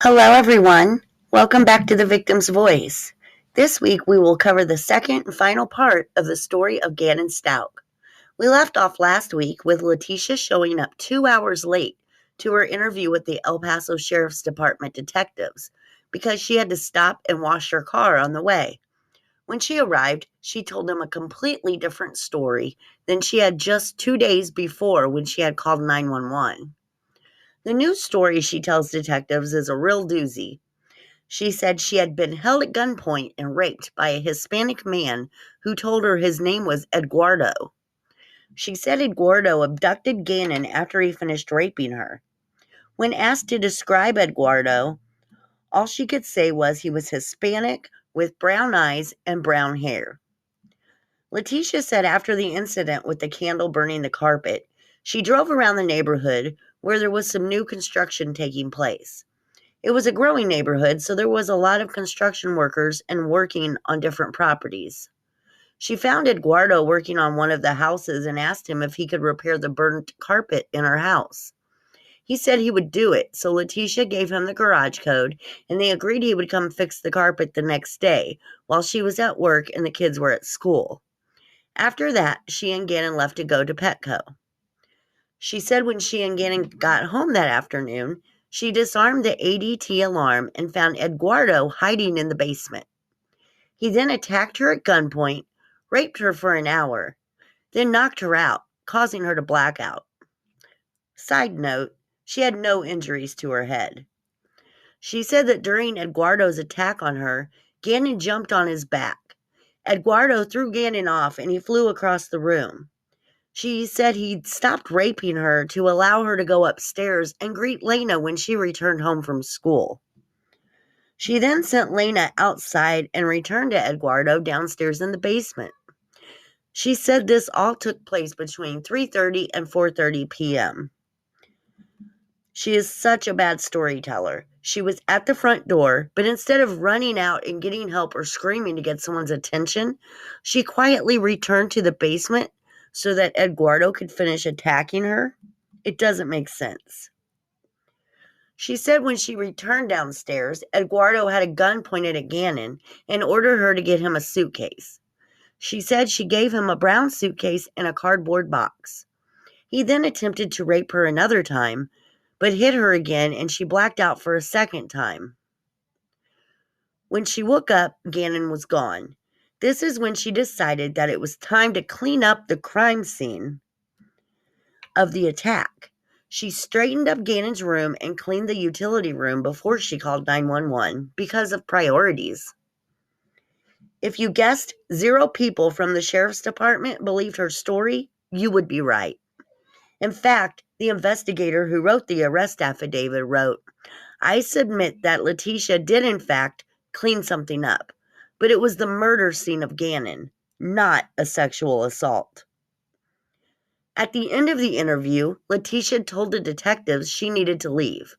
Hello, everyone. Welcome back to The Victim's Voice. This week, we will cover the second and final part of the story of Gannon Stauch. We left off last week with Letecia showing up 2 hours late to her interview with the El Paso Sheriff's Department detectives because she had to stop and wash her car on the way. When she arrived, she told them a completely different story than she had just 2 days before when she had called 911. The new story she tells detectives is a real doozy. She said she had been held at gunpoint and raped by a Hispanic man who told her his name was Eduardo. She said Eduardo abducted Gannon after he finished raping her. When asked to describe Eduardo, all she could say was he was Hispanic with brown eyes and brown hair. Letecia said after the incident with the candle burning the carpet, she drove around the neighborhood where there was some new construction taking place. It was a growing neighborhood, so there was a lot of construction workers and working on different properties. She found Eduardo working on one of the houses and asked him if he could repair the burnt carpet in her house. He said he would do it, so Letecia gave him the garage code, and they agreed he would come fix the carpet the next day while she was at work and the kids were at school. After that, she and Gannon left to go to Petco. She said when she and Gannon got home that afternoon, she disarmed the ADT alarm and found Eduardo hiding in the basement. He then attacked her at gunpoint, raped her for an hour, then knocked her out, causing her to black out. Side note, she had no injuries to her head. She said that during Eduardo's attack on her, Gannon jumped on his back. Eduardo threw Gannon off and he flew across the room. She said he'd stopped raping her to allow her to go upstairs and greet Lena when she returned home from school. She then sent Lena outside and returned to Eduardo downstairs in the basement. She said this all took place between 3:30 and 4:30 p.m. She is such a bad storyteller. She was at the front door, but instead of running out and getting help or screaming to get someone's attention, she quietly returned to the basement so that Eduardo could finish attacking her. It doesn't make sense. She said when she returned downstairs, Eduardo had a gun pointed at Gannon and ordered her to get him a suitcase. She said she gave him a brown suitcase and a cardboard box. He then attempted to rape her another time, but hit her again and she blacked out for a second time. When she woke up, Gannon was gone. This is when she decided that it was time to clean up the crime scene of the attack. She straightened up Gannon's room and cleaned the utility room before she called 911 because of priorities. If you guessed 0 people from the sheriff's department believed her story, you would be right. In fact, the investigator who wrote the arrest affidavit wrote, "I submit that Letecia did in fact clean something up, but it was the murder scene of Gannon, not a sexual assault." At the end of the interview, Letecia told the detectives she needed to leave.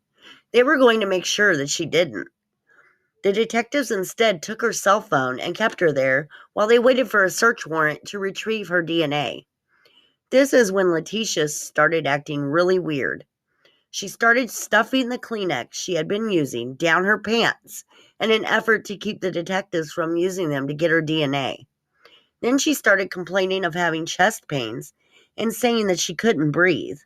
They were going to make sure that she didn't. The detectives instead took her cell phone and kept her there while they waited for a search warrant to retrieve her DNA. This is when Letecia started acting really weird. She started stuffing the Kleenex she had been using down her pants in an effort to keep the detectives from using them to get her DNA. Then she started complaining of having chest pains and saying that she couldn't breathe.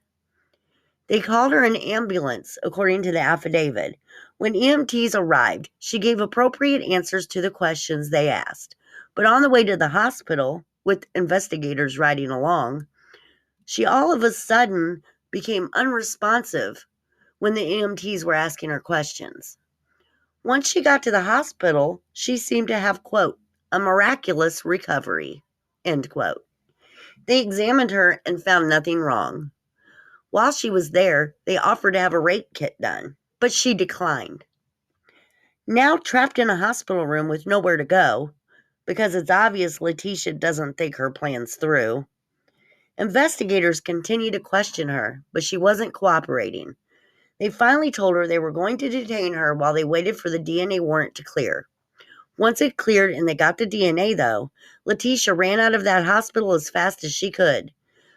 They called her an ambulance, according to the affidavit. When EMTs arrived, she gave appropriate answers to the questions they asked. But on the way to the hospital, with investigators riding along, she all of a sudden became unresponsive when the EMTs were asking her questions. Once she got to the hospital, she seemed to have, quote, a miraculous recovery, end quote. They examined her and found nothing wrong. While she was there, they offered to have a rape kit done, but she declined. Now trapped in a hospital room with nowhere to go, because it's obvious Letecia doesn't think her plans through, investigators continued to question her, but she wasn't cooperating. They finally told her they were going to detain her while they waited for the DNA warrant to clear. Once it cleared and they got the DNA, though, Letecia ran out of that hospital as fast as she could.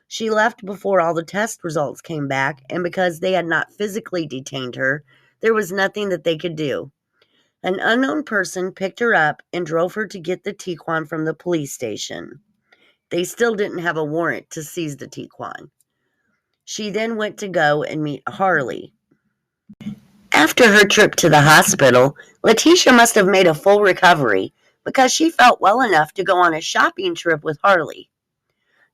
She left before all the test results came back, and because they had not physically detained her, There was nothing that they could do. An unknown person picked her up and drove her to get the Tijuan from the police station. They still didn't have a warrant to seize the Tijuan. She then went to go and meet Harley. After her trip to the hospital, Letecia must have made a full recovery because she felt well enough to go on a shopping trip with Harley.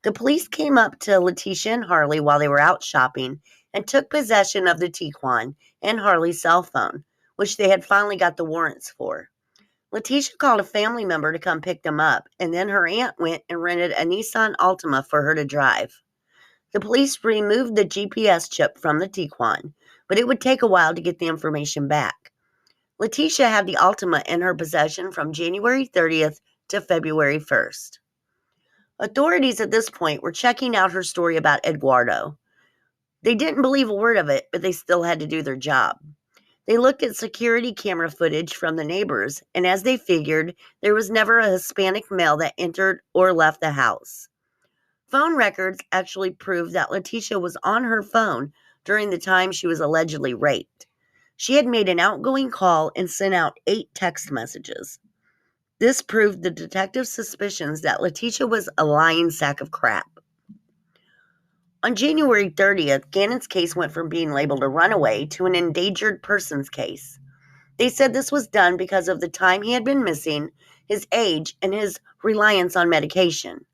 The police came up to Letecia and Harley while they were out shopping and took possession of the Tijuan and Harley's cell phone, which they had finally got the warrants for. Letecia called a family member to come pick them up, and then her aunt went and rented a Nissan Altima for her to drive. The police removed the GPS chip from the Tijuan, but it would take a while to get the information back. Letecia had the Altima in her possession from January 30th to February 1st. Authorities at this point were checking out her story about Eduardo. They didn't believe a word of it, but they still had to do their job. They looked at security camera footage from the neighbors, and as they figured, there was never a Hispanic male that entered or left the house. Phone records actually proved that Letecia was on her phone during the time she was allegedly raped. She had made an outgoing call and sent out 8 text messages. This proved the detective's suspicions that Letecia was a lying sack of crap. On January 30th, Gannon's case went from being labeled a runaway to an endangered persons case. They said this was done because of the time he had been missing, his age, and his reliance on medication.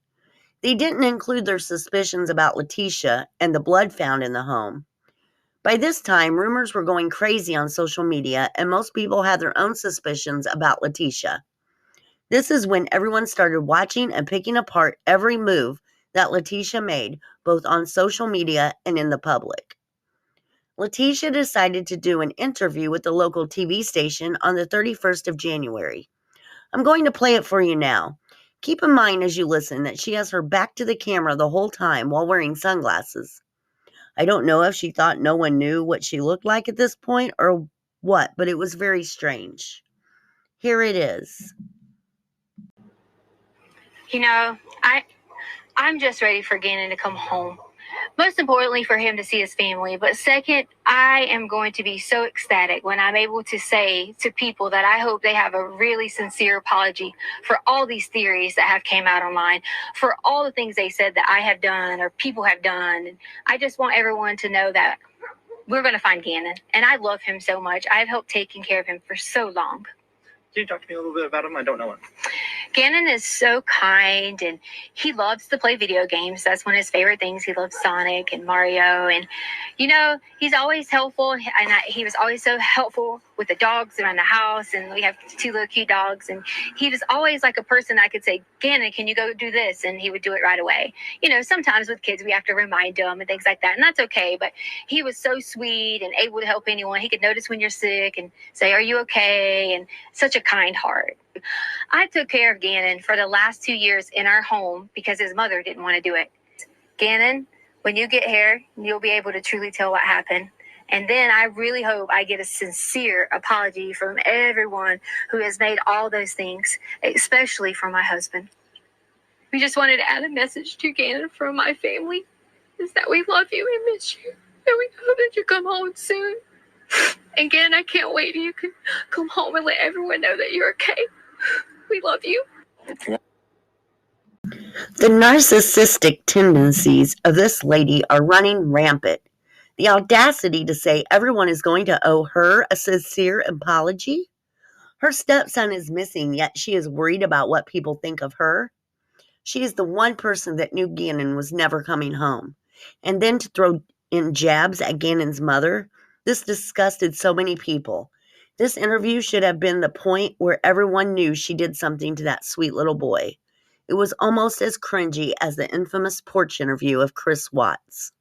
They didn't include their suspicions about Letecia and the blood found in the home. By this time, rumors were going crazy on social media, and most people had their own suspicions about Letecia. This is when everyone started watching and picking apart every move that Letecia made, both on social media and in the public. Letecia decided to do an interview with the local TV station on the 31st of January. I'm going to play it for you now. Keep in mind as you listen that she has her back to the camera the whole time while wearing sunglasses. I don't know if she thought no one knew what she looked like at this point or what, but it was very strange. Here it is. You know, I'm just ready for Gannon to come home. Most importantly, for him to see his family. But second, I am going to be so ecstatic when I'm able to say to people that I hope they have a really sincere apology for all these theories that have came out online, for all the things they said that I have done or people have done. And I just want everyone to know that we're going to find Gannon. And I love him so much. I've helped taking care of him for so long. Can you talk to me a little bit about him? I don't know him. Gannon is so kind, and he loves to play video games. That's one of his favorite things. He loves Sonic and Mario, and, you know, he's always helpful, and he was always so helpful with the dogs around the house, and we have 2 little cute dogs, and he was always like a person I could say, Gannon, can you go do this? And he would do it right away. You know, sometimes with kids, we have to remind them and things like that, and that's okay, but he was so sweet and able to help anyone. He could notice when you're sick and say, are you okay? And such a kind heart. I took care of Gannon for the last 2 years in our home because his mother didn't want to do it. Gannon, when you get here, you'll be able to truly tell what happened. And then I really hope I get a sincere apology from everyone who has made all those things, especially from my husband. We just wanted to add a message to Gannon from my family, is that we love you and miss you. And we hope that you come home soon. And Gannon, I can't wait till you can come home and let everyone know that you're okay. We love you. The narcissistic tendencies of this lady are running rampant. The audacity to say everyone is going to owe her a sincere apology? Her stepson is missing, yet she is worried about what people think of her. She is the one person that knew Gannon was never coming home. And then to throw in jabs at Gannon's mother, this disgusted so many people. This interview should have been the point where everyone knew she did something to that sweet little boy. It was almost as cringy as the infamous porch interview of Chris Watts.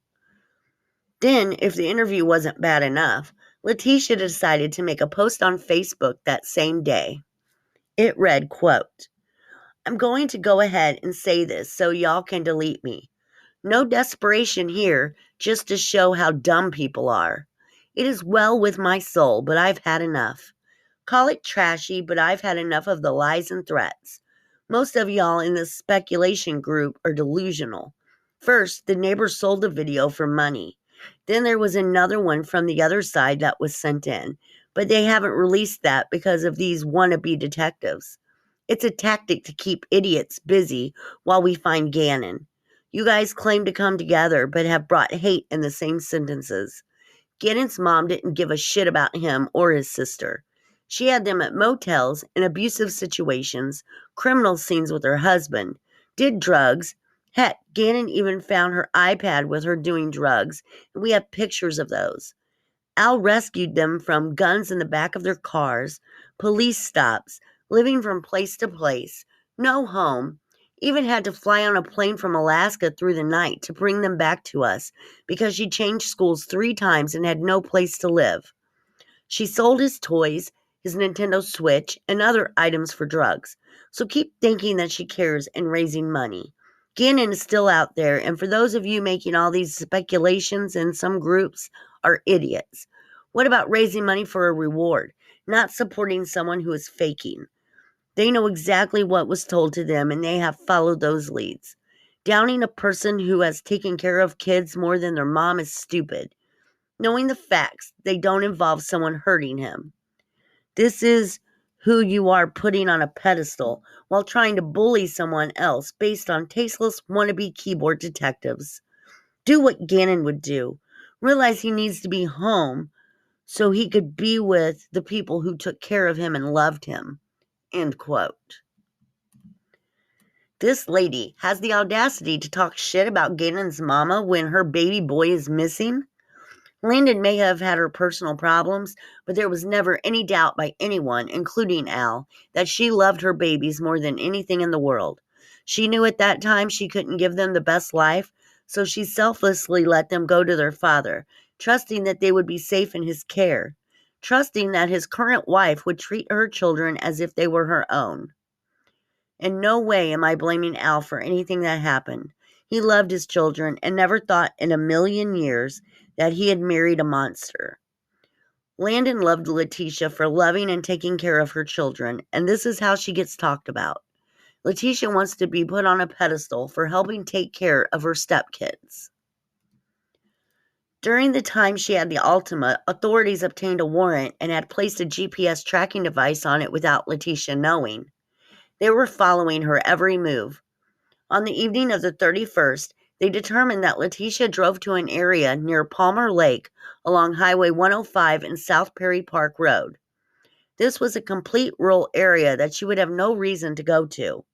Then, if the interview wasn't bad enough, Letecia decided to make a post on Facebook that same day. It read, quote, I'm going to go ahead and say this so y'all can delete me. No desperation here, just to show how dumb people are. It is well with my soul, but I've had enough. Call it trashy, but I've had enough of the lies and threats. Most of y'all in this speculation group are delusional. First, the neighbor sold the video for money. Then there was another one from the other side that was sent in, but they haven't released that because of these wannabe detectives. It's a tactic to keep idiots busy while we find Gannon. You guys claim to come together, but have brought hate in the same sentences. Gannon's mom didn't give a shit about him or his sister. She had them at motels, in abusive situations, criminal scenes with her husband, did drugs. Heck, Gannon even found her iPad with her doing drugs, and we have pictures of those. Al rescued them from guns in the back of their cars, police stops, living from place to place, no home, even had to fly on a plane from Alaska through the night to bring them back to us because she changed schools 3 times and had no place to live. She sold his toys, his Nintendo Switch, and other items for drugs. So keep thinking that she cares and raising money. Gannon is still out there, and for those of you making all these speculations in some groups are idiots. What about raising money for a reward, not supporting someone who is faking? They know exactly what was told to them, and they have followed those leads. Downing a person who has taken care of kids more than their mom is stupid. Knowing the facts, they don't involve someone hurting him. This is who you are putting on a pedestal while trying to bully someone else based on tasteless wannabe keyboard detectives. Do what Gannon would do. Realize he needs to be home so he could be with the people who took care of him and loved him. End quote. This lady has the audacity to talk shit about Gannon's mama when her baby boy is missing. Landon may have had her personal problems, but there was never any doubt by anyone, including Al, that she loved her babies more than anything in the world. She knew at that time she couldn't give them the best life, so she selflessly let them go to their father, trusting that they would be safe in his care, trusting that his current wife would treat her children as if they were her own. In no way am I blaming Al for anything that happened. He loved his children and never thought in a million years that he had married a monster. Landon loved Letecia for loving and taking care of her children, and this is how she gets talked about. Letecia wants to be put on a pedestal for helping take care of her stepkids. During the time she had the Altima, authorities obtained a warrant and had placed a GPS tracking device on it without Letecia knowing. They were following her every move. On the evening of the 31st, they determined that Letecia drove to an area near Palmer Lake along Highway 105 and South Perry Park Road. This was a complete rural area that she would have no reason to go to.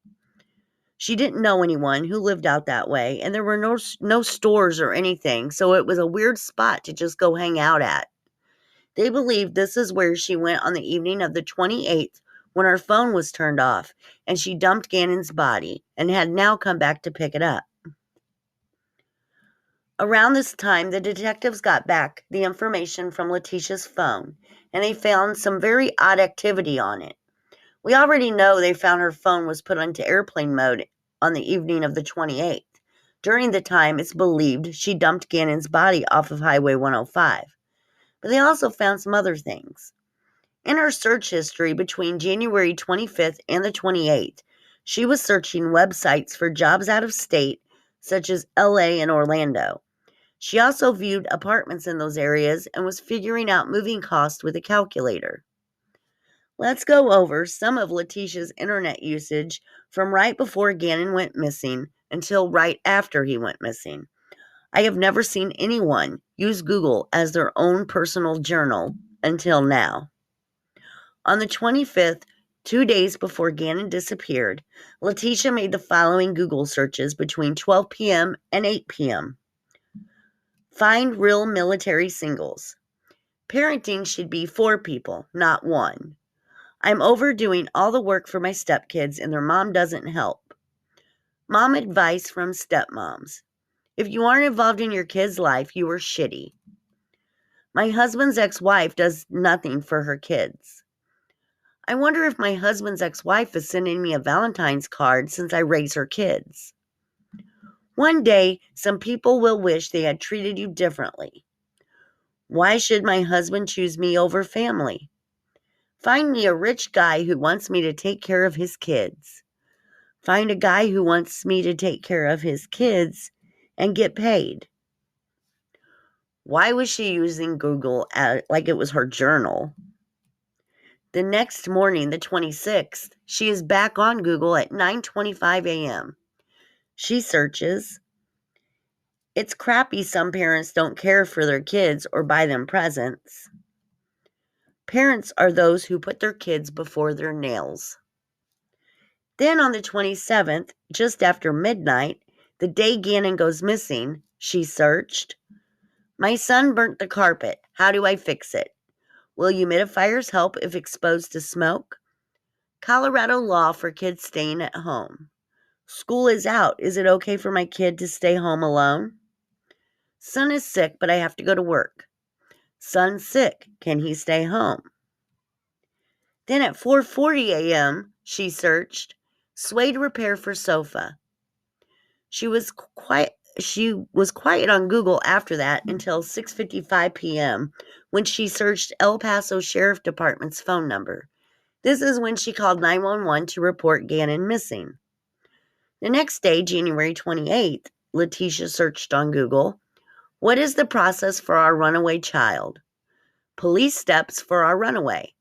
She didn't know anyone who lived out that way, and there were no stores or anything, so it was a weird spot to just go hang out at. They believe this is where she went on the evening of the 28th when her phone was turned off, and she dumped Gannon's body and had now come back to pick it up. Around this time, the detectives got back the information from Letecia's phone, and they found some very odd activity on it. We already know they found her phone was put into airplane mode on the evening of the 28th. During the time, it's believed she dumped Gannon's body off of Highway 105. But they also found some other things. In her search history between January 25th and the 28th, she was searching websites for jobs out of state, such as LA and Orlando. She also viewed apartments in those areas and was figuring out moving costs with a calculator. Let's go over some of Letecia's internet usage from right before Gannon went missing until right after he went missing. I have never seen anyone use Google as their own personal journal until now. On the 25th, 2 days before Gannon disappeared, Letecia made the following Google searches between 12 p.m. and 8 p.m. Find real military singles. Parenting should be 4 people, not 1. I'm overdoing all the work for my stepkids and their mom doesn't help. Mom advice from stepmoms. If you aren't involved in your kid's life, you are shitty. My husband's ex-wife does nothing for her kids. I wonder if my husband's ex-wife is sending me a Valentine's card since I raise her kids. One day, some people will wish they had treated you differently. Why should my husband choose me over family? Find me a rich guy who wants me to take care of his kids. Find a guy who wants me to take care of his kids and get paid. Why was she using Google like it was her journal? The next morning, the 26th, she is back on Google at 9:25 a.m. She searches. It's crappy some parents don't care for their kids or buy them presents. Parents are those who put their kids before their nails. Then on the 27th, just after midnight, the day Gannon goes missing, she searched. My son burnt the carpet. How do I fix it? Will humidifiers help if exposed to smoke? Colorado law for kids staying at home. School is out. Is it okay for my kid to stay home alone? Son is sick, but I have to go to work. Son's sick. Can he stay home? Then at 4:40 a.m., she searched. Suede repair for sofa. She was quiet on Google after that until 6:55 p.m. when she searched El Paso Sheriff Department's phone number. This is when she called 911 to report Gannon missing. The next day, January 28th, Letecia searched on Google, what is the process for our runaway child? Police steps for our runaway.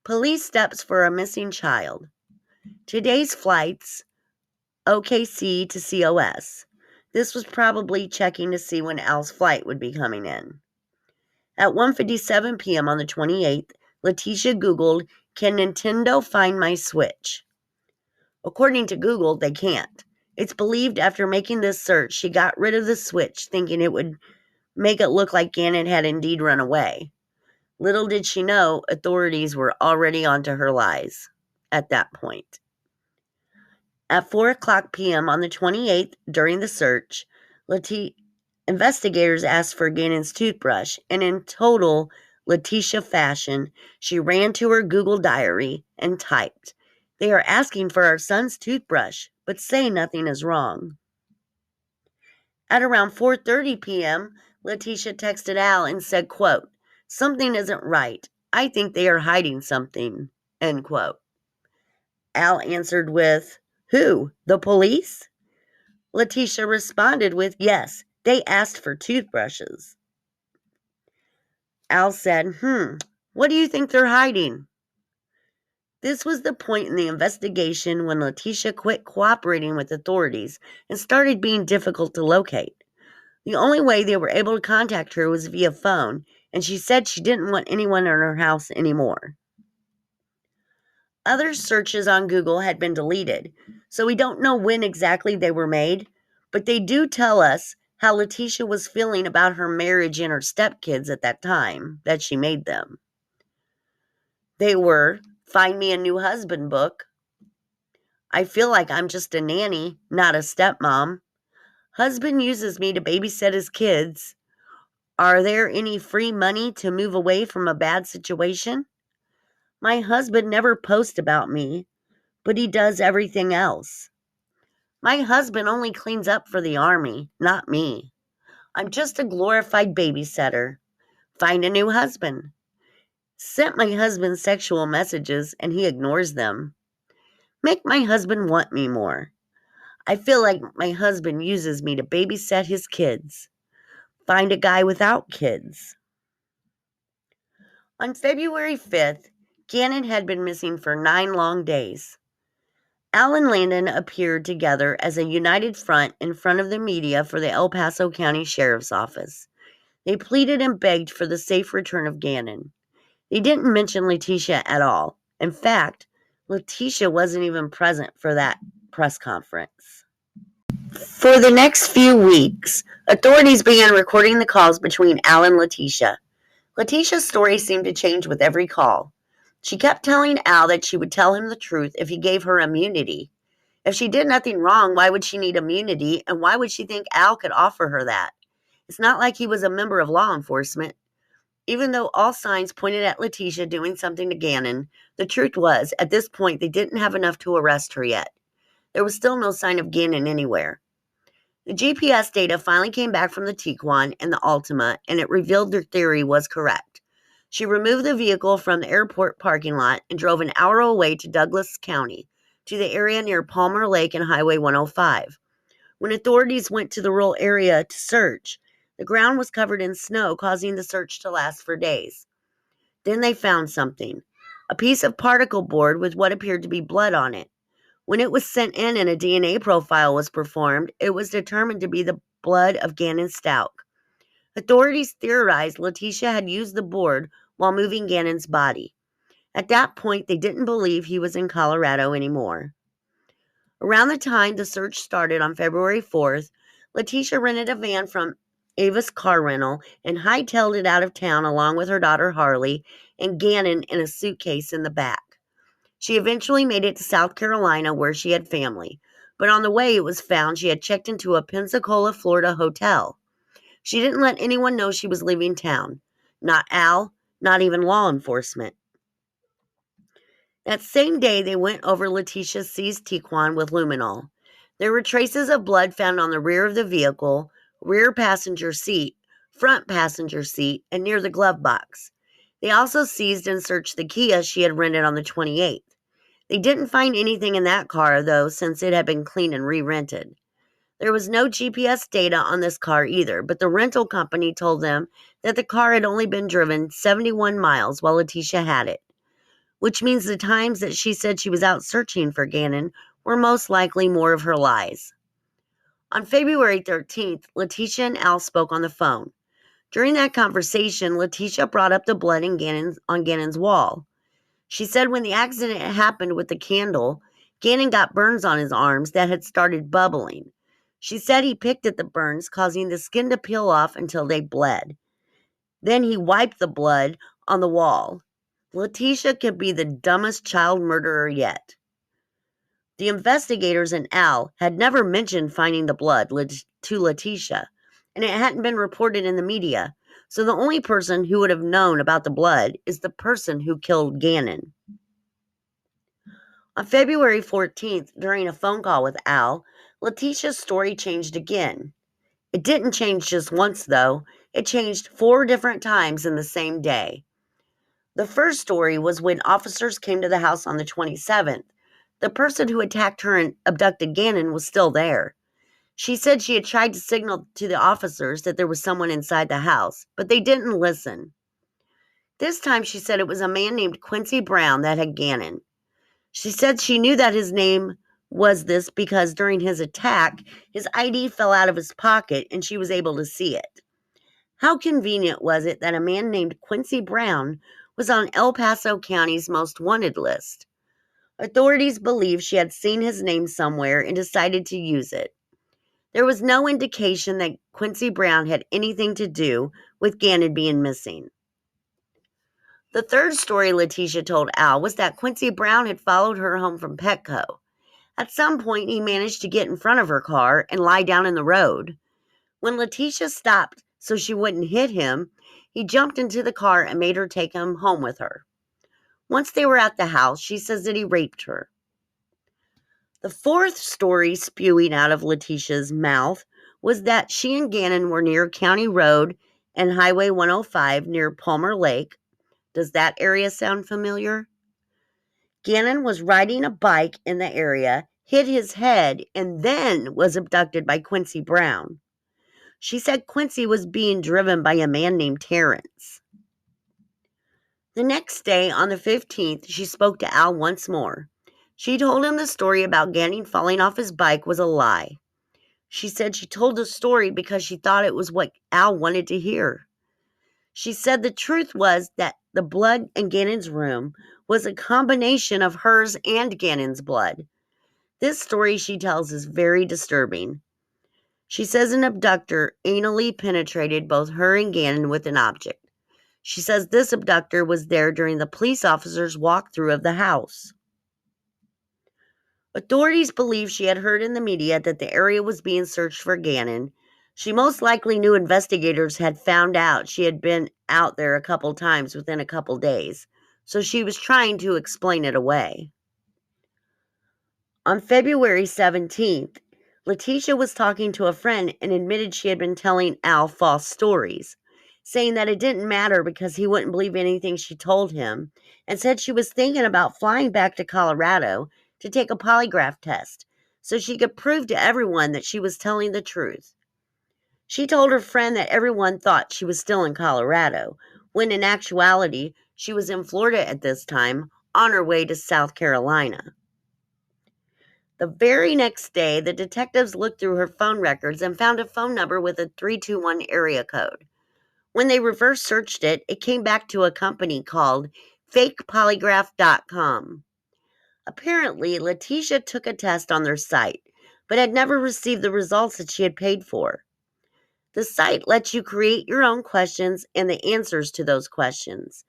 Police steps for a missing child. Today's flights, OKC to COS. This was probably checking to see when Al's flight would be coming in. At 1:57 p.m. on the 28th, Letecia Googled, can Nintendo find my Switch? According to Google, they can't. It's believed after making this search, she got rid of the Switch, thinking it would make it look like Gannon had indeed run away. Little did she know, authorities were already onto her lies at that point. At 4:00 p.m. on the 28th, during the search, investigators asked for Gannon's toothbrush, and in total Letecia fashion, she ran to her Google diary and typed, they are asking for our son's toothbrush, but say nothing is wrong. At around 4:30 p.m., Letecia texted Al and said, quote, something isn't right. I think they are hiding something, end quote. Al answered with, who? The police? Letecia responded with, yes, they asked for toothbrushes. Al said, what do you think they're hiding? This was the point in the investigation when Letecia quit cooperating with authorities and started being difficult to locate. The only way they were able to contact her was via phone, and she said she didn't want anyone in her house anymore. Other searches on Google had been deleted, so we don't know when exactly they were made, but they do tell us how Letecia was feeling about her marriage and her stepkids at that time that she made them. They were, Find Me a New Husband book. I feel like I'm just a nanny, not a stepmom. Husband uses me to babysit his kids. Are there any free money to move away from a bad situation? My husband never posts about me, but he does everything else. My husband only cleans up for the army, not me. I'm just a glorified babysitter. Find a new husband. Sent my husband sexual messages and he ignores them. Make my husband want me more. I feel like my husband uses me to babysit his kids. Find a guy without kids. On February 5th, Gannon had been missing for 9 long days. Al and Landon appeared together as a united front in front of the media for the El Paso County Sheriff's Office. They pleaded and begged for the safe return of Gannon. They didn't mention Letecia at all. In fact, Letecia wasn't even present for that press conference. For the next few weeks, authorities began recording the calls between Al and Letecia. Letecia's story seemed to change with every call. She kept telling Al that she would tell him the truth if he gave her immunity. If she did nothing wrong, why would she need immunity, and why would she think Al could offer her that? It's not like he was a member of law enforcement. Even though all signs pointed at Letecia doing something to Gannon, the truth was, at this point, they didn't have enough to arrest her yet. There was still no sign of Gannon anywhere. The GPS data finally came back from the Tiguan and the Altima, and it revealed their theory was correct. She removed the vehicle from the airport parking lot and drove an hour away to Douglas County, to the area near Palmer Lake and Highway 105. When authorities went to the rural area to search, The ground was covered in snow, causing the search to last for days. Then they found something, a piece of particle board with what appeared to be blood on it. When it was sent in and a DNA profile was performed, it was determined to be the blood of Gannon Stauch. Authorities theorized Letecia had used the board while moving Gannon's body. At that point, they didn't believe he was in Colorado anymore. Around the time the search started on February 4th, Letecia rented a van from Ava's car rental and hightailed it out of town along with her daughter Harley and Gannon in a suitcase in the back. She eventually made it to South Carolina where she had family, but on the way it was found she had checked into a Pensacola, Florida hotel. She didn't let anyone know she was leaving town. Not Al, not even law enforcement. That same day, they went over Letecia's seized Tiguan with luminol. There were traces of blood found on the rear of the vehicle, rear passenger seat, front passenger seat, and near the glove box. They also seized and searched the Kia she had rented on the 28th. They didn't find anything in that car, though, since it had been cleaned and re-rented. There was no GPS data on this car either, but the rental company told them that the car had only been driven 71 miles while Letecia had it, which means the times that she said she was out searching for Gannon were most likely more of her lies. On February 13th, Letecia and Al spoke on the phone. During that conversation, Letecia brought up the blood on Gannon's wall. She said when the accident happened with the candle, Gannon got burns on his arms that had started bubbling. She said he picked at the burns, causing the skin to peel off until they bled. Then he wiped the blood on the wall. Letecia could be the dumbest child murderer yet. The investigators and Al had never mentioned finding the blood to Letecia, and it hadn't been reported in the media, so the only person who would have known about the blood is the person who killed Gannon. On February 14th, during a phone call with Al, Letecia's story changed again. It didn't change just once, though. It changed 4 different times in the same day. The first story was when officers came to the house on the 27th. The person who attacked her and abducted Gannon was still there. She said she had tried to signal to the officers that there was someone inside the house, but they didn't listen. This time she said it was a man named Quincy Brown that had Gannon. She said she knew that his name was this because during his attack, his ID fell out of his pocket and she was able to see it. How convenient was it that a man named Quincy Brown was on El Paso County's most wanted list? Authorities believed she had seen his name somewhere and decided to use it. There was no indication that Quincy Brown had anything to do with Gannon being missing. The third story Letecia told Al was that Quincy Brown had followed her home from Petco. At some point, he managed to get in front of her car and lie down in the road. When Letecia stopped so she wouldn't hit him, he jumped into the car and made her take him home with her. Once they were at the house, she says that he raped her. The fourth story spewing out of Letecia's mouth was that she and Gannon were near County Road and Highway 105 near Palmer Lake. Does that area sound familiar? Gannon was riding a bike in the area, hit his head, and then was abducted by Quincy Brown. She said Quincy was being driven by a man named Terrence. The next day, on the 15th, she spoke to Al once more. She told him the story about Gannon falling off his bike was a lie. She said she told the story because she thought it was what Al wanted to hear. She said the truth was that the blood in Gannon's room was a combination of hers and Gannon's blood. This story she tells is very disturbing. She says an abductor anally penetrated both her and Gannon with an object. She says this abductor was there during the police officer's walkthrough of the house. Authorities believe she had heard in the media that the area was being searched for Gannon. She most likely knew investigators had found out she had been out there a couple times within a couple days, so she was trying to explain it away. On February 17th, Letecia was talking to a friend and admitted she had been telling Al false stories, saying that it didn't matter because he wouldn't believe anything she told him, and said she was thinking about flying back to Colorado to take a polygraph test so she could prove to everyone that she was telling the truth. She told her friend that everyone thought she was still in Colorado, when in actuality, she was in Florida at this time, on her way to South Carolina. The very next day, the detectives looked through her phone records and found a phone number with a 321 area code. When they reverse searched it, it came back to a company called fakepolygraph.com. Apparently, Letecia took a test on their site, but had never received the results that she had paid for. The site lets you create your own questions and the answers to those questions.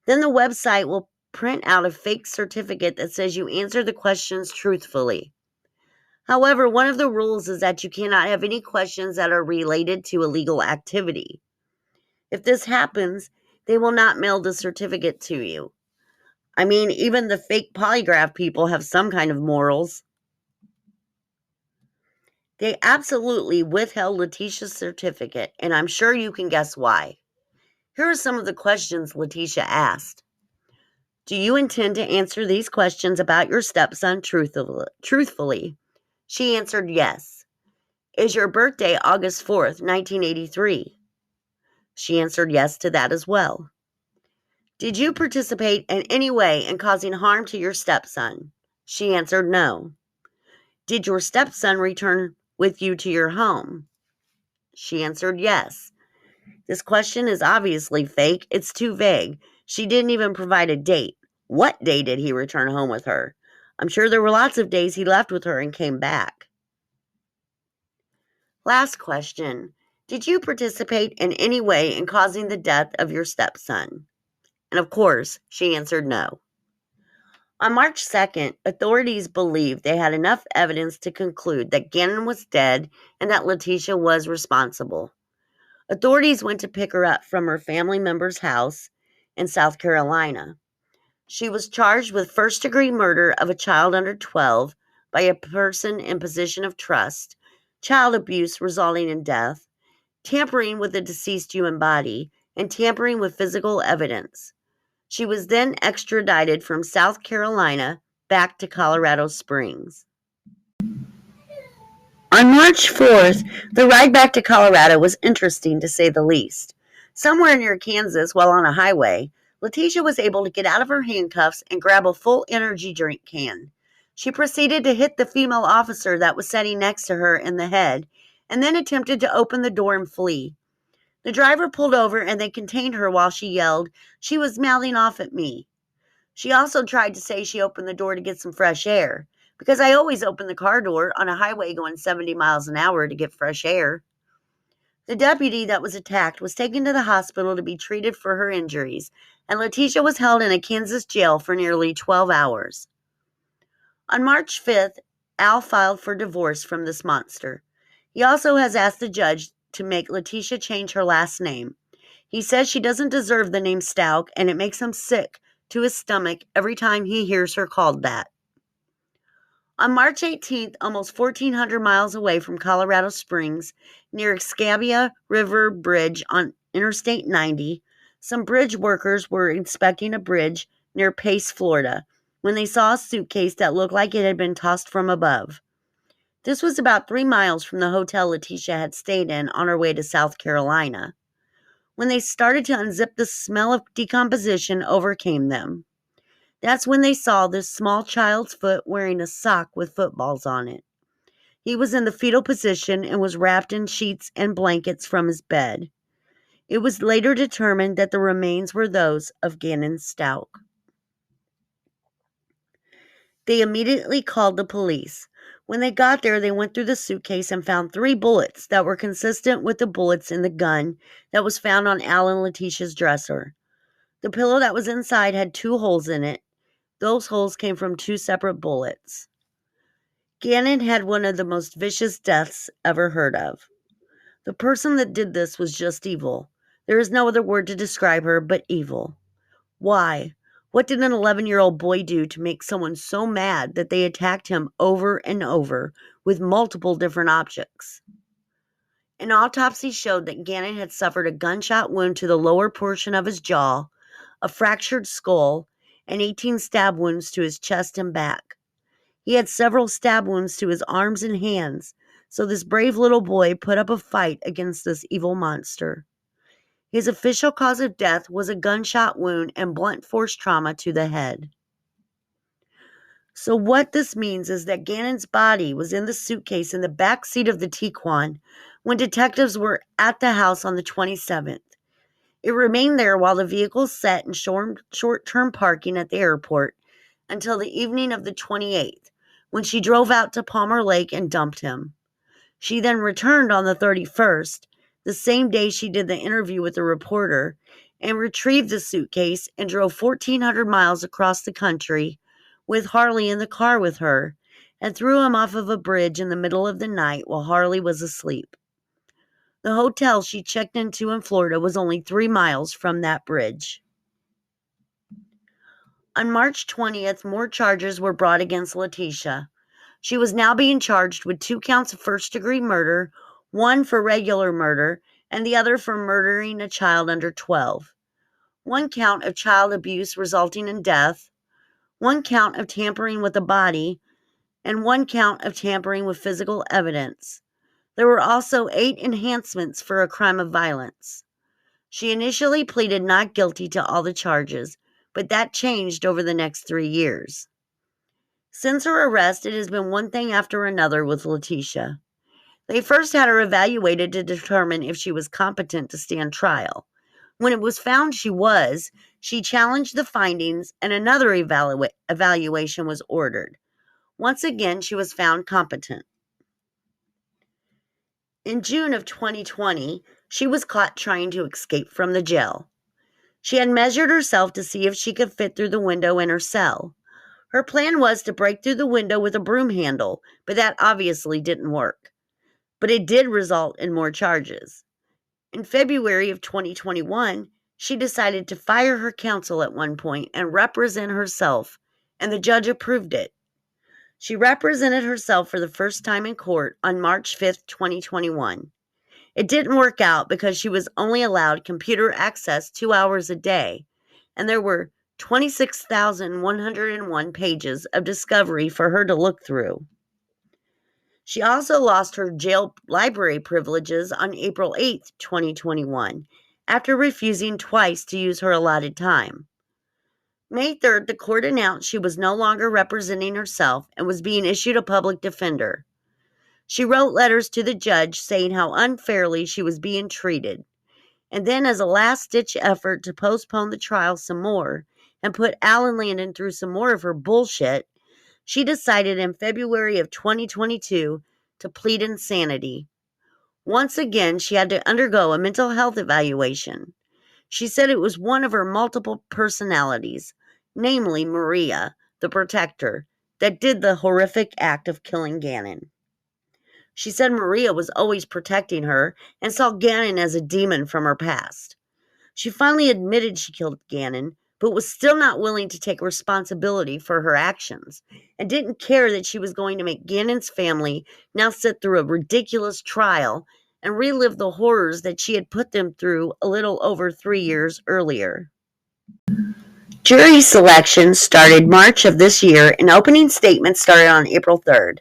Then the website will print out a fake certificate that says you answered the questions truthfully. However, one of the rules is that you cannot have any questions that are related to illegal activity. If this happens, they will not mail the certificate to you. I mean, even the fake polygraph people have some kind of morals. They absolutely withheld Letecia's certificate, and I'm sure you can guess why. Here are some of the questions Letecia asked. Do you intend to answer these questions about your stepson truthfully? She answered yes. Is your birthday August 4th, 1983? She answered yes to that as well. Did you participate in any way in causing harm to your stepson? She answered no. Did your stepson return with you to your home? She answered yes. This question is obviously fake. It's too vague. She didn't even provide a date. What day did he return home with her? I'm sure there were lots of days he left with her and came back. Last question. Did you participate in any way in causing the death of your stepson? And of course, she answered no. On March 2nd, authorities believed they had enough evidence to conclude that Gannon was dead and that Letecia was responsible. Authorities went to pick her up from her family member's house in South Carolina. She was charged with first-degree murder of a child under 12 by a person in position of trust, child abuse resulting in death, tampering with a deceased human body, and tampering with physical evidence. She was then extradited from South Carolina back to Colorado Springs. On March 4th, the ride back to Colorado was interesting to say the least. Somewhere near Kansas, while on a highway, Letecia was able to get out of her handcuffs and grab a full energy drink can. She proceeded to hit the female officer that was sitting next to her in the head, and then attempted to open the door and flee. The driver pulled over and they contained her while she yelled, "She was mouthing off at me." She also tried to say she opened the door to get some fresh air, because I always open the car door on a highway going 70 miles an hour to get fresh air. The deputy that was attacked was taken to the hospital to be treated for her injuries, and Letecia was held in a Kansas jail for nearly 12 hours. On March 5th, Al filed for divorce from this monster. He also has asked the judge to make Letecia change her last name. He says she doesn't deserve the name Stauch, and it makes him sick to his stomach every time he hears her called that. On March 18th, almost 1,400 miles away from Colorado Springs, near Escambia River Bridge on Interstate 90, some bridge workers were inspecting a bridge near Pace, Florida, when they saw a suitcase that looked like it had been tossed from above. This was about 3 miles from the hotel Letecia had stayed in on her way to South Carolina. When they started to unzip, the smell of decomposition overcame them. That's when they saw this small child's foot wearing a sock with footballs on it. He was in the fetal position and was wrapped in sheets and blankets from his bed. It was later determined that the remains were those of Gannon Stauch. They immediately called the police. When they got there, they went through the suitcase and found 3 bullets that were consistent with the bullets in the gun that was found on Al and Letecia's dresser. The pillow that was inside had 2 holes in it. Those holes came from 2 separate bullets. Gannon had one of the most vicious deaths ever heard of. The person that did this was just evil. There is no other word to describe her but evil. Why? What did an 11-year-old boy do to make someone so mad that they attacked him over and over with multiple different objects? An autopsy showed that Gannon had suffered a gunshot wound to the lower portion of his jaw, a fractured skull, and 18 stab wounds to his chest and back. He had several stab wounds to his arms and hands, So this brave little boy put up a fight against this evil monster. His official cause of death was a gunshot wound and blunt force trauma to the head. So what this means is that Gannon's body was in the suitcase in the back seat of the Tiguan when detectives were at the house on the 27th. It remained there while the vehicle sat in short-term parking at the airport until the evening of the 28th, when she drove out to Palmer Lake and dumped him. She then returned on the 31st, the same day she did the interview with the reporter, and retrieved the suitcase and drove 1,400 miles across the country with Harley in the car with her and threw him off of a bridge in the middle of the night while Harley was asleep. The hotel she checked into in Florida was only 3 miles from that bridge. On March 20th, more charges were brought against Letecia. She was now being charged with 2 counts of first-degree murder, 1 for regular murder, and the other for murdering a child under 12. 1 count of child abuse resulting in death, 1 count of tampering with a body, and 1 count of tampering with physical evidence. There were also 8 enhancements for a crime of violence. She initially pleaded not guilty to all the charges, but that changed over the next 3 years. Since her arrest, it has been one thing after another with Letecia. They first had her evaluated to determine if she was competent to stand trial. When it was found she was, she challenged the findings and another evaluation was ordered. Once again, she was found competent. In June of 2020, she was caught trying to escape from the jail. She had measured herself to see if she could fit through the window in her cell. Her plan was to break through the window with a broom handle, but that obviously didn't work. But it did result in more charges. In February of 2021, she decided to fire her counsel at one point and represent herself, and the judge approved it. She represented herself for the first time in court on March 5th, 2021. It didn't work out because she was only allowed computer access 2 hours a day, and there were 26,101 pages of discovery for her to look through. She also lost her jail library privileges on April 8, 2021, after refusing twice to use her allotted time. May 3rd, the court announced she was no longer representing herself and was being issued a public defender. She wrote letters to the judge saying how unfairly she was being treated. And then, as a last-ditch effort to postpone the trial some more and put Alan Landon through some more of her bullshit, she decided in February of 2022 to plead insanity. Once again, she had to undergo a mental health evaluation. She said it was one of her multiple personalities, namely Maria, the protector, that did the horrific act of killing Gannon. She said Maria was always protecting her and saw Gannon as a demon from her past. She finally admitted she killed Gannon, but was still not willing to take responsibility for her actions, and didn't care that she was going to make Gannon's family now sit through a ridiculous trial and relive the horrors that she had put them through a little over 3 years earlier. Jury selection started March of this year, and opening statements started on April 3rd.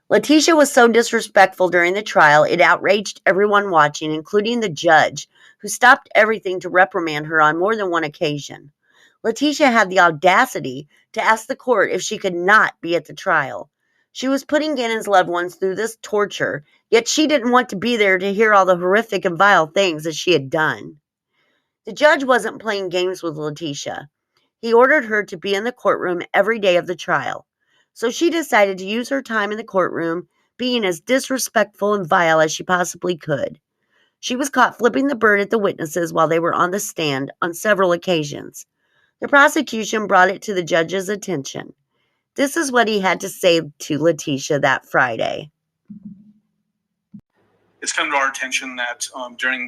Letecia was so disrespectful during the trial, it outraged everyone watching, including the judge, who stopped everything to reprimand her on more than one occasion. Letecia had the audacity to ask the court if she could not be at the trial. She was putting Gannon's loved ones through this torture, yet she didn't want to be there to hear all the horrific and vile things that she had done. The judge wasn't playing games with Letecia. He ordered her to be in the courtroom every day of the trial. So she decided to use her time in the courtroom being as disrespectful and vile as she possibly could. She was caught flipping the bird at the witnesses while they were on the stand on several occasions. The prosecution brought it to the judge's attention. This is what he had to say to Letecia that Friday. It's come to our attention that during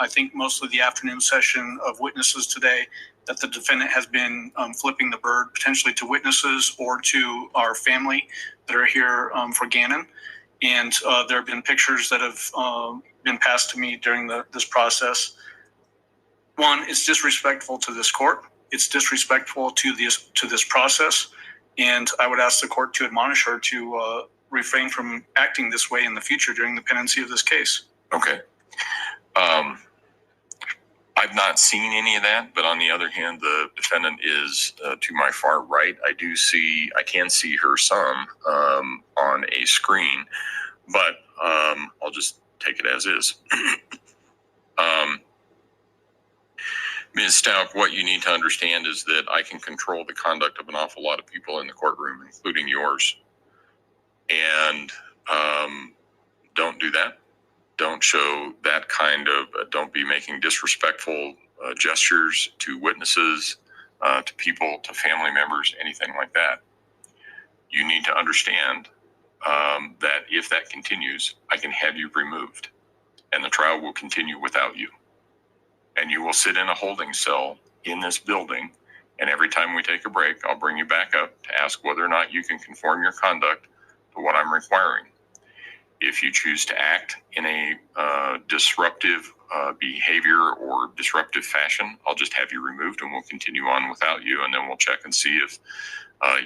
I think mostly the afternoon session of witnesses today, that the defendant has been flipping the bird potentially to witnesses or to our family that are here for Gannon. And there have been pictures that have been passed to me during this process. One, it's disrespectful to this court. It's disrespectful to this process. And I would ask the court to admonish her to refrain from acting this way in the future during the pendency of this case. Okay. I've not seen any of that, but on the other hand, the defendant is to my far right. I can see her some on a screen, but I'll just take it as is. Ms. Stauch, what you need to understand is that I can control the conduct of an awful lot of people in the courtroom, including yours. And don't do that. Don't show that kind of, don't be making disrespectful gestures to witnesses, to people, to family members, anything like that. You need to understand that if that continues, I can have you removed and the trial will continue without you. And you will sit in a holding cell in this building. And every time we take a break, I'll bring you back up to ask whether or not you can conform your conduct to what I'm requiring. If you choose to act in a disruptive behavior or disruptive fashion, I'll just have you removed and we'll continue on without you. And then we'll check and see if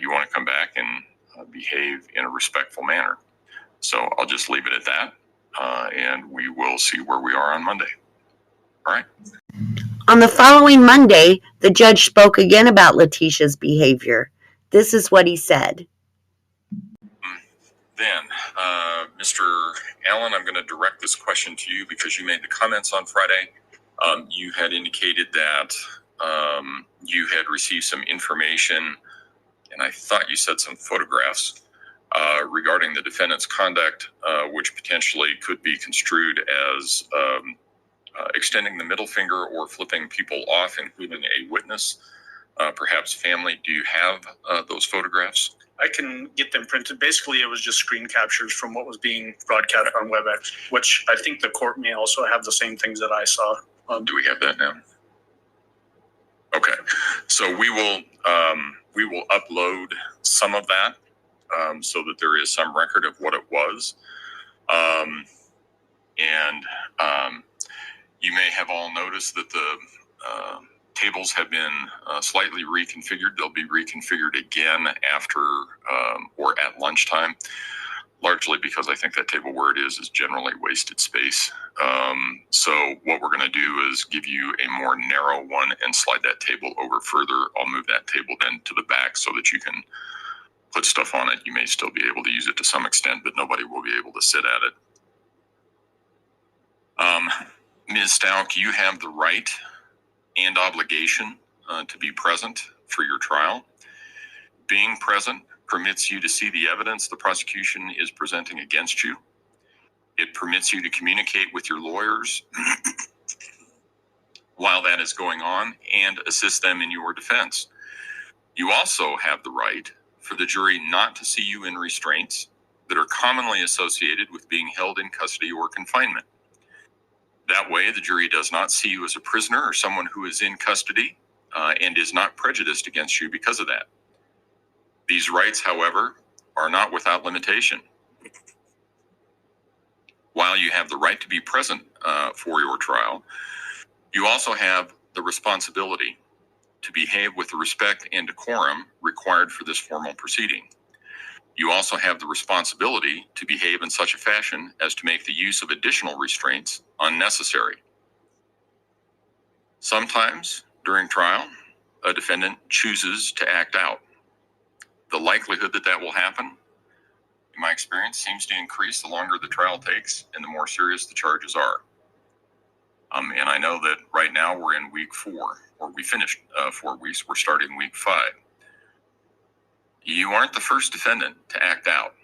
you want to come back and behave in a respectful manner. So I'll just leave it at that. And we will see where we are on Monday. All right. On the following Monday, the judge spoke again about Letecia's behavior. This is what he said. Then, Mr. Allen, I'm going to direct this question to you because you made the comments on Friday. You had indicated that you had received some information, and I thought you said some photographs regarding the defendant's conduct, which potentially could be construed as extending the middle finger or flipping people off, including a witness, perhaps family. Do you have those photographs? I can get them printed. Basically, it was just screen captures from what was being broadcast on WebEx, which I think the court may also have the same things that I saw. Do we have that now? Okay, so we will upload some of that so that there is some record of what it was, and you may have all noticed that the tables have been slightly reconfigured. They'll be reconfigured again after or at lunchtime, largely because I think that table where it is generally wasted space. So what we're going to do is give you a more narrow one and slide that table over further. I'll move that table then to the back so that you can put stuff on it. You may still be able to use it to some extent, but nobody will be able to sit at it. Ms. Stauch, you have the right and obligation to be present for your trial. Being present permits you to see the evidence the prosecution is presenting against you. It permits you to communicate with your lawyers while that is going on and assist them in your defense. You also have the right for the jury not to see you in restraints that are commonly associated with being held in custody or confinement. That way, the jury does not see you as a prisoner or someone who is in custody and is not prejudiced against you because of that. These rights, however, are not without limitation. While you have the right to be present for your trial, you also have the responsibility to behave with the respect and decorum required for this formal proceeding. You also have the responsibility to behave in such a fashion as to make the use of additional restraints unnecessary. Sometimes, during trial, a defendant chooses to act out. The likelihood that that will happen, in my experience, seems to increase the longer the trial takes and the more serious the charges are. And I know that right now we're in week 4, or we finished 4 weeks, we're starting week 5. You aren't the first defendant to act out.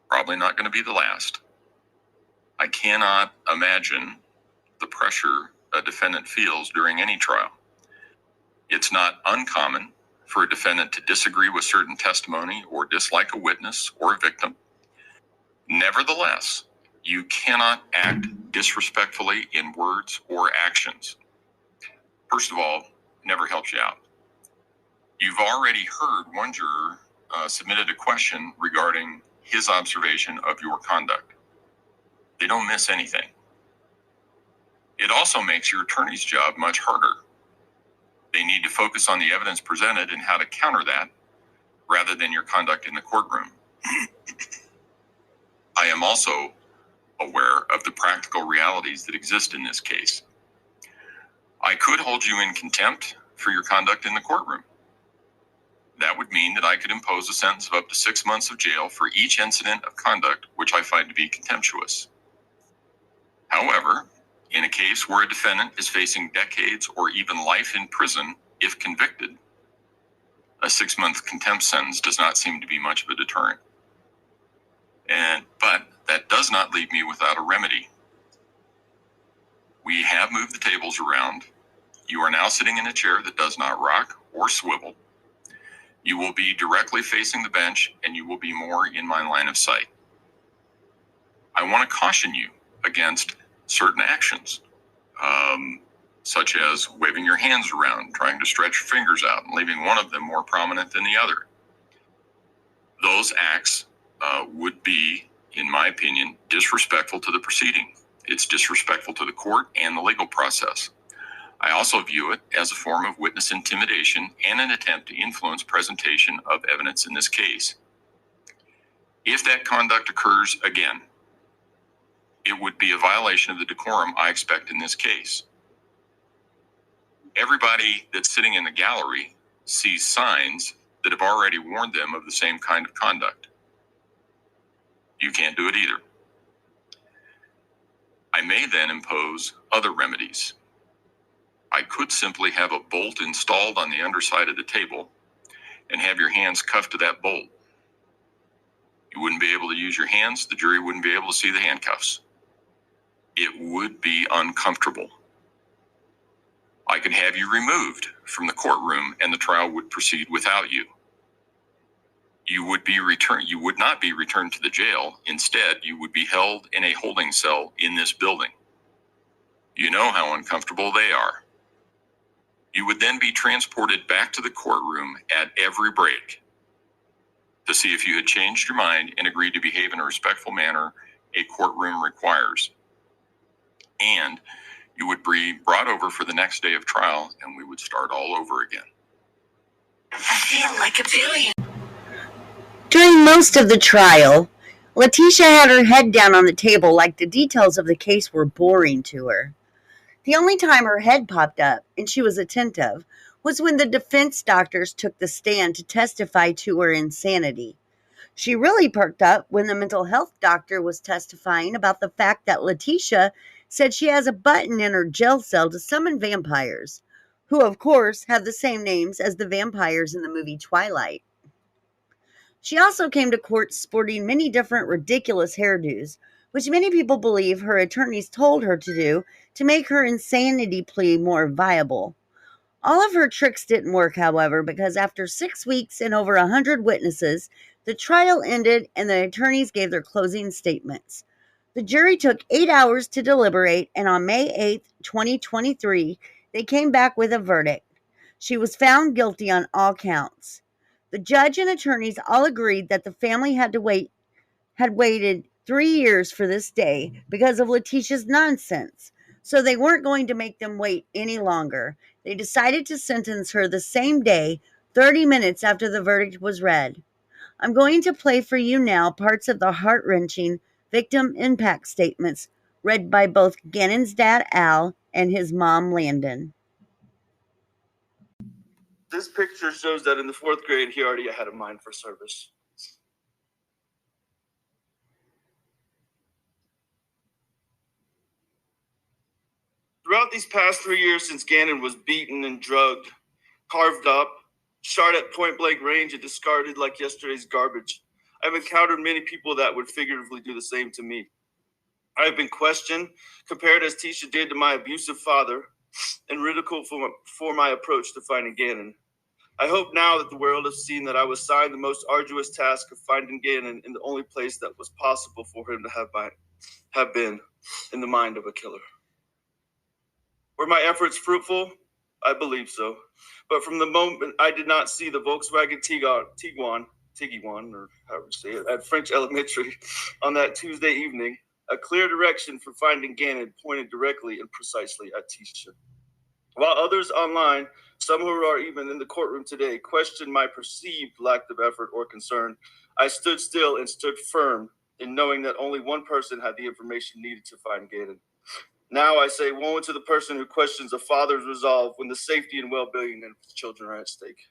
Probably not going to be the last. I cannot imagine the pressure a defendant feels during any trial. It's not uncommon for a defendant to disagree with certain testimony or dislike a witness or a victim. Nevertheless, you cannot act disrespectfully in words or actions. First of all, never helps you out. You've already heard one juror submitted a question regarding his observation of your conduct. They don't miss anything. It also makes your attorney's job much harder. They need to focus on the evidence presented and how to counter that rather than your conduct in the courtroom. I am also aware of the practical realities that exist in this case. I could hold you in contempt for your conduct in the courtroom. That would mean that I could impose a sentence of up to 6 months of jail for each incident of conduct which I find to be contemptuous. However, in a case where a defendant is facing decades or even life in prison if convicted, a 6-month contempt sentence does not seem to be much of a deterrent. But that does not leave me without a remedy. We have moved the tables around. You are now sitting in a chair that does not rock or swivel. You will be directly facing the bench, and you will be more in my line of sight. I want to caution you against certain actions, such as waving your hands around, trying to stretch your fingers out, and leaving one of them more prominent than the other. Those acts would be, in my opinion, disrespectful to the proceeding. It's disrespectful to the court and the legal process. I also view it as a form of witness intimidation and an attempt to influence presentation of evidence in this case. If that conduct occurs again, it would be a violation of the decorum I expect in this case. Everybody that's sitting in the gallery sees signs that have already warned them of the same kind of conduct. You can't do it either. I may then impose other remedies. I could simply have a bolt installed on the underside of the table and have your hands cuffed to that bolt. You wouldn't be able to use your hands. The jury wouldn't be able to see the handcuffs. It would be uncomfortable. I could have you removed from the courtroom and the trial would proceed without you. You would not be returned to the jail. Instead, you would be held in a holding cell in this building. You know how uncomfortable they are. You would then be transported back to the courtroom at every break to see if you had changed your mind and agreed to behave in a respectful manner a courtroom requires. And you would be brought over for the next day of trial, and we would start all over again. I feel like a billion. During most of the trial, Letecia had her head down on the table like the details of the case were boring to her. The only time her head popped up, and she was attentive, was when the defense doctors took the stand to testify to her insanity. She really perked up when the mental health doctor was testifying about the fact that Letecia said she has a button in her jail cell to summon vampires, who of course have the same names as the vampires in the movie Twilight. She also came to court sporting many different ridiculous hairdos, which many people believe her attorneys told her to do to make her insanity plea more viable. All of her tricks didn't work, however, because after 6 weeks and over 100 witnesses, the trial ended and the attorneys gave their closing statements. The jury took 8 hours to deliberate, and on May 8, 2023, they came back with a verdict. She was found guilty on all counts. The judge and attorneys all agreed that the family had waited 3 years for this day because of Letecia's nonsense, so they weren't going to make them wait any longer. They decided to sentence her the same day, 30 minutes after the verdict was read. I'm going to play for you now parts of the heart-wrenching victim impact statements read by both Gannon's dad, Al, and his mom, Landon. This picture shows that in the 4th grade, he already had a mind for service. Throughout these past 3 years since Gannon was beaten and drugged, carved up, shot at point-blank range, and discarded like yesterday's garbage, I've encountered many people that would figuratively do the same to me. I've been questioned, compared as Tisha did to my abusive father, and ridiculed for my approach to finding Gannon. I hope now that the world has seen that I was assigned the most arduous task of finding Gannon in the only place that was possible for him to have been in the mind of a killer. Were my efforts fruitful? I believe so. But from the moment I did not see the Volkswagen Tiguan, or however you say it, at French Elementary on that Tuesday evening, a clear direction for finding Gannon pointed directly and precisely at Tisha. While others online, some who are even in the courtroom today, question my perceived lack of effort or concern, I stood still and stood firm in knowing that only one person had the information needed to find Gannon. Now I say woe to the person who questions a father's resolve when the safety and well-being of his children are at stake.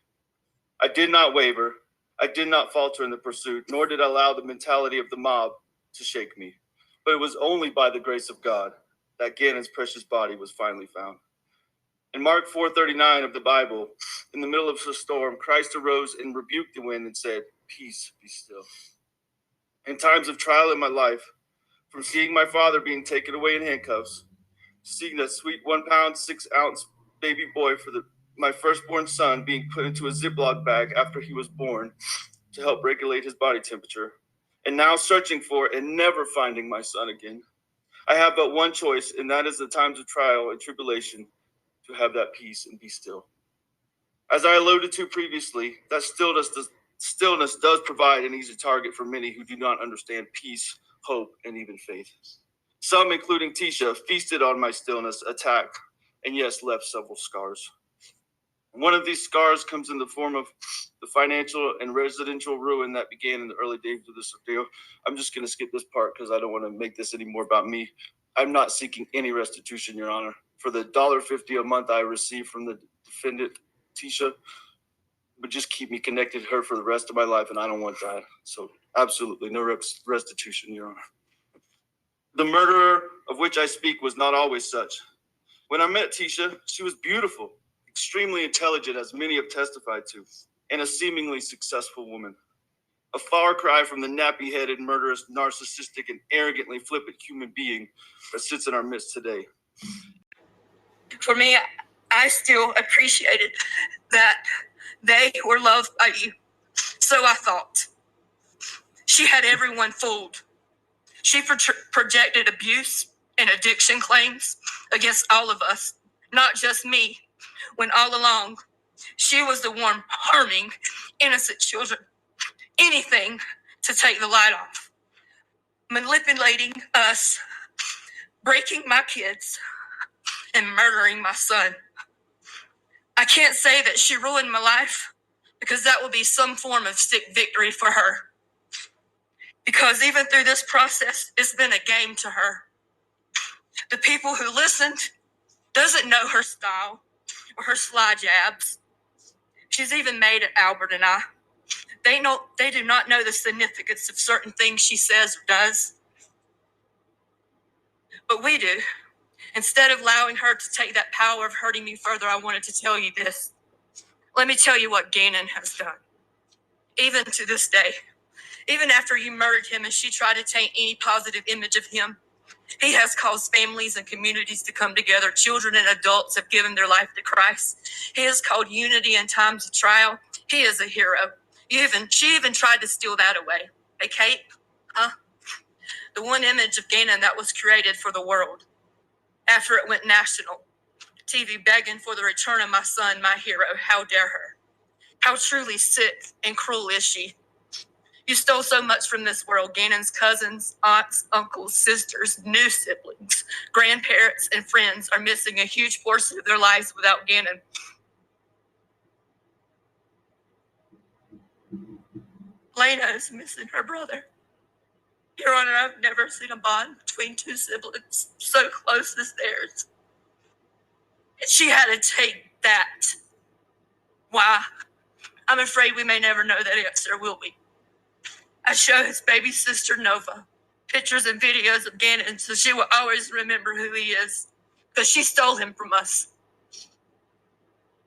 I did not waver. I did not falter in the pursuit, nor did I allow the mentality of the mob to shake me. But it was only by the grace of God that Gannon's precious body was finally found. In Mark 4:39 of the Bible, in the middle of a storm, Christ arose and rebuked the wind and said, "Peace, be still." In times of trial in my life, from seeing my father being taken away in handcuffs, seeing that sweet 1 pound, 6 ounce baby boy for my firstborn son being put into a Ziploc bag after he was born to help regulate his body temperature, and now searching for and never finding my son again, I have but one choice, and that is the times of trial and tribulation to have that peace and be still. As I alluded to previously, that stillness does provide an easy target for many who do not understand peace, hope, and even faith. Some, including Letecia, feasted on my stillness, attacked, and yes, left several scars. One of these scars comes in the form of the financial and residential ruin that began in the early days of this ordeal. I'm just going to skip this part because I don't want to make this any more about me. I'm not seeking any restitution, Your Honor. For the $1.50 a month I receive from the defendant, Letecia, would just keep me connected to her for the rest of my life, and I don't want that. So absolutely no restitution, Your Honor. The murderer of which I speak was not always such. When I met Letecia, she was beautiful, extremely intelligent, as many have testified to, and a seemingly successful woman. A far cry from the nappy-headed, murderous, narcissistic, and arrogantly flippant human being that sits in our midst today. For me, I still appreciated that they were loved by you. So I thought. She had everyone fooled. She projected abuse and addiction claims against all of us, not just me, when all along she was the one harming innocent children. Anything to take the light off. Manipulating us, breaking my kids, and murdering my son. I can't say that she ruined my life because that will be some form of sick victory for her. Because even through this process, it's been a game to her. The people who listened doesn't know her style or her sly jabs. She's even made at Albert and I. They do not know the significance of certain things she says or does. But we do. Instead of allowing her to take that power of hurting me further, I wanted to tell you this. Let me tell you what Gannon has done. Even to this day, even after you murdered him and she tried to taint any positive image of him, he has caused families and communities to come together. Children and adults have given their life to Christ. He has called unity in times of trial. He is a hero. She even tried to steal that away. A cape? Huh? The one image of Gannon that was created for the world. After it went national, TV begging for the return of my son, my hero. How dare her? How truly sick and cruel is she? You stole so much from this world. Gannon's cousins, aunts, uncles, sisters, new siblings, grandparents, and friends are missing a huge portion of their lives without Gannon. Lena is missing her brother. Your Honor, I've never seen a bond between two siblings so close as theirs. She had to take that. Why? I'm afraid we may never know that answer, will we? I show his baby sister, Nova, pictures and videos of Gannon so she will always remember who he is, because she stole him from us.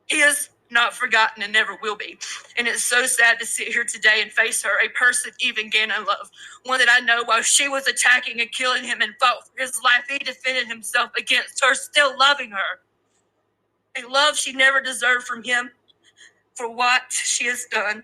He is not forgotten and never will be. And it's so sad to sit here today and face her, a person even Gannon loved, one that I know while she was attacking and killing him and fought for his life, he defended himself against her, still loving her. A love she never deserved from him for what she has done.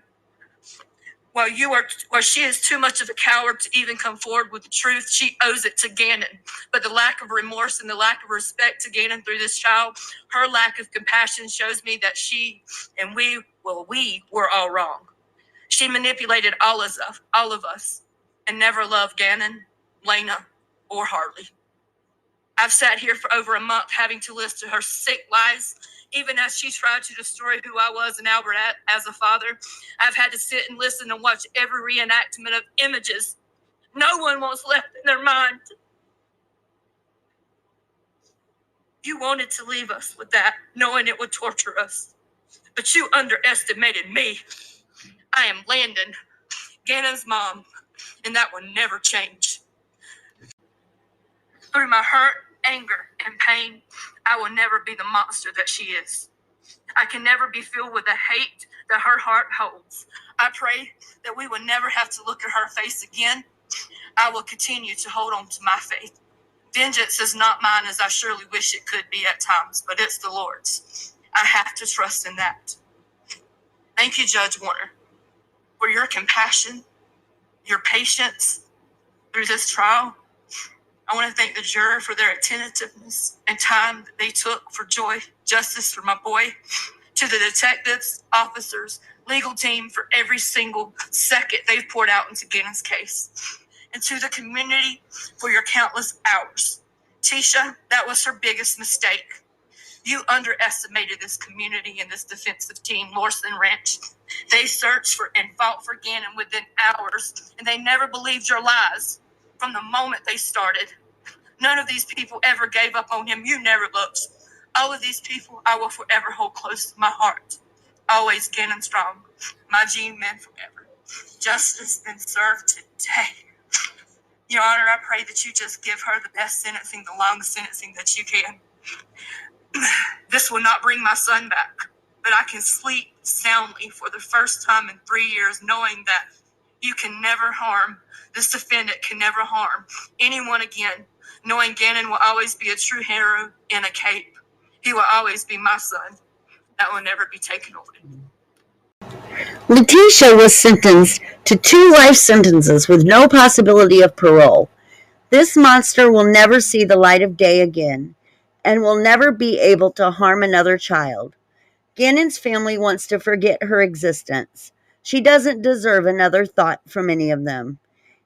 While she is too much of a coward to even come forward with the truth, she owes it to Gannon. But the lack of remorse and the lack of respect to Gannon through this child, her lack of compassion shows me that she and we were all wrong. She manipulated all of us, and never loved Gannon, Lena, or Harley. I've sat here for over a month having to listen to her sick lies. Even as she tried to destroy who I was and Albert as a father, I've had to sit and listen and watch every reenactment of images no one wants left in their mind. You wanted to leave us with that, knowing it would torture us. But you underestimated me. I am Landon, Gannon's mom, and that will never change. Through my hurt, anger, and pain, I will never be the monster that she is. I can never be filled with the hate that her heart holds. I pray that we will never have to look at her face again. I will continue to hold on to my faith. Vengeance is not mine, as I surely wish it could be at times, but it's the Lord's. I have to trust in that. Thank you, Judge Warner, for your compassion, your patience through this trial. I want to thank the juror for their attentiveness and time that they took for justice for my boy, to the detectives, officers, legal team for every single second they've poured out into Gannon's case, and to the community for your countless hours. Tisha, that was her biggest mistake. You underestimated this community and this defensive team, Lawson Ranch. They searched for and fought for Gannon within hours, and they never believed your lies from the moment they started. None of these people ever gave up on him. You never looked. All of these people I will forever hold close to my heart. Always Gannon strong, my G-men forever. Justice been served today. Your Honor, I pray that you just give her the best sentencing, the longest sentencing that you can. This will not bring my son back, but I can sleep soundly for the first time in 3 years, knowing that you can never harm, this defendant can never harm anyone again, knowing Gannon will always be a true hero in a cape. He will always be my son. That will never be taken away. Letecia was sentenced to 2 life sentences with no possibility of parole. This monster will never see the light of day again and will never be able to harm another child. Gannon's family wants to forget her existence. She doesn't deserve another thought from any of them.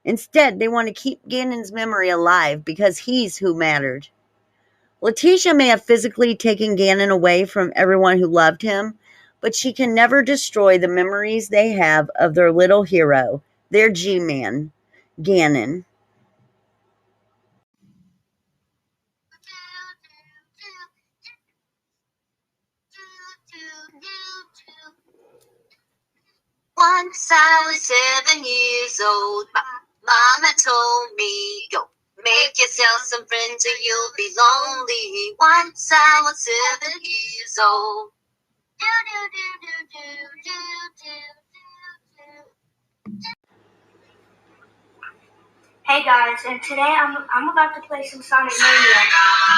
Instead, they want to keep Gannon's memory alive because he's who mattered. Letecia may have physically taken Gannon away from everyone who loved him, but she can never destroy the memories they have of their little hero, their G-Man, Gannon. Once I was 7 years old, my mama told me, go make yourself some friends or you'll be lonely. Once I was 7 years old. Hey guys, and today I'm about to play some Sonic Mania.